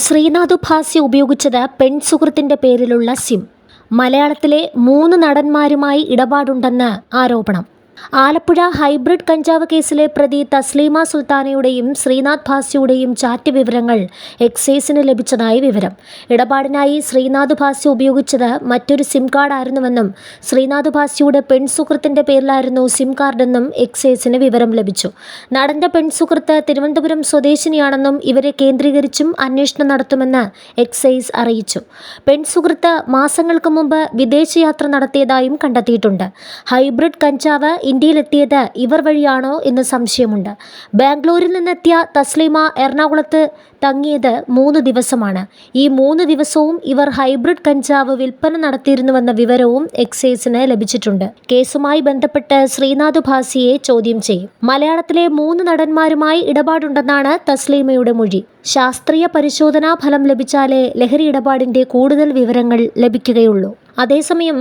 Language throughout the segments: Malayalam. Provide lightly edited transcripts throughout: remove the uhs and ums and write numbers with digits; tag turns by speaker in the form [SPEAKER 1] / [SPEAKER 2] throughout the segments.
[SPEAKER 1] ശ്രീനാഥ് ഭാസി ഉപയോഗിച്ചത് പെൺസുഹൃത്തിൻ്റെ പേരിലുള്ള സിം. മലയാളത്തിലെ 3 നടന്മാരുമായി ഇടപാടുണ്ടെന്ന് ആരോപണം. ആലപ്പുഴ ഹൈബ്രിഡ് കഞ്ചാവ് കേസിലെ പ്രതി തസ്ലീമ സുൽത്താനയുടെയും ശ്രീനാഥ് ഭാസിയുടെയും ചാറ്റ് വിവരങ്ങൾ എക്സൈസിന് ലഭിച്ചതായി വിവരം. ഇടപാടിനായി ശ്രീനാഥ് ഭാസി ഉപയോഗിച്ചത് മറ്റൊരു സിം കാർഡായിരുന്നുവെന്നും ശ്രീനാഥ് ഭാസിയുടെ പെൺസുഹൃത്തിൻ്റെ പേരിലായിരുന്നു സിം കാർഡെന്നും എക്സൈസിന് വിവരം ലഭിച്ചു. നടന്റെ പെൺസുഹൃത്ത് തിരുവനന്തപുരം സ്വദേശിനിയാണെന്നും ഇവരെ കേന്ദ്രീകരിച്ചും അന്വേഷണം നടത്തുമെന്ന് എക്സൈസ് അറിയിച്ചു. പെൺസുഹൃത്ത് മാസങ്ങൾക്ക് മുമ്പ് വിദേശയാത്ര നടത്തിയതായും കണ്ടെത്തിയിട്ടുണ്ട്. ഹൈബ്രിഡ് കഞ്ചാവ് ഇന്ത്യയിലെത്തിയത് ഇവർ വഴിയാണോ എന്ന് സംശയമുണ്ട്. ബാംഗ്ലൂരിൽ നിന്നെത്തിയ തസ്ലീമ എറണാകുളത്ത് തങ്ങിയത് 3 ദിവസമാണ്. ഈ 3 ദിവസവും ഇവർ ഹൈബ്രിഡ് കഞ്ചാവ് വിൽപ്പന നടത്തിയിരുന്നുവെന്ന വിവരവും എക്സൈസിന് ലഭിച്ചിട്ടുണ്ട്. കേസുമായി ബന്ധപ്പെട്ട് ശ്രീനാഥ് ഭാസിയെ ചോദ്യം ചെയ്യും. മലയാളത്തിലെ 3 നടന്മാരുമായി ഇടപാടുണ്ടെന്നാണ് തസ്ലീമയുടെ മൊഴി. ശാസ്ത്രീയ പരിശോധനാ ഫലം ലഭിച്ചാലേ ലഹരി ഇടപാടിൻ്റെ കൂടുതൽ വിവരങ്ങൾ ലഭിക്കുകയുള്ളൂ. അതേസമയം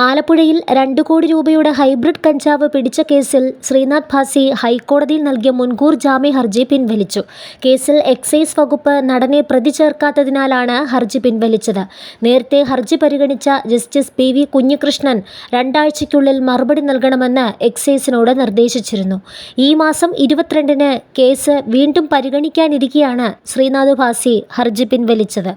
[SPEAKER 1] ആലപ്പുഴയിൽ 2 കോടി രൂപയുടെ ഹൈബ്രിഡ് കഞ്ചാവ് പിടിച്ച കേസിൽ ശ്രീനാഥ് ഭാസി ഹൈക്കോടതിയിൽ നൽകിയ മുൻകൂർ ജാമ്യ ഹർജി പിൻവലിച്ചു. കേസിൽ എക്സൈസ് വകുപ്പ് നടനെ പ്രതി ചേർക്കാത്തതിനാലാണ് ഹർജി പിൻവലിച്ചത്. നേരത്തെ ഹർജി പരിഗണിച്ച ജസ്റ്റിസ് PV കുഞ്ഞികൃഷ്ണൻ 2 ആഴ്ചയ്ക്കുള്ളിൽ മറുപടി നൽകണമെന്ന് എക്സൈസിനോട് നിർദ്ദേശിച്ചിരുന്നു. ഈ മാസം 22-ന് കേസ് വീണ്ടും പരിഗണിക്കാനിരിക്കെയാണ് ശ്രീനാഥ് ഭാസി ഹർജി പിൻവലിച്ചത്.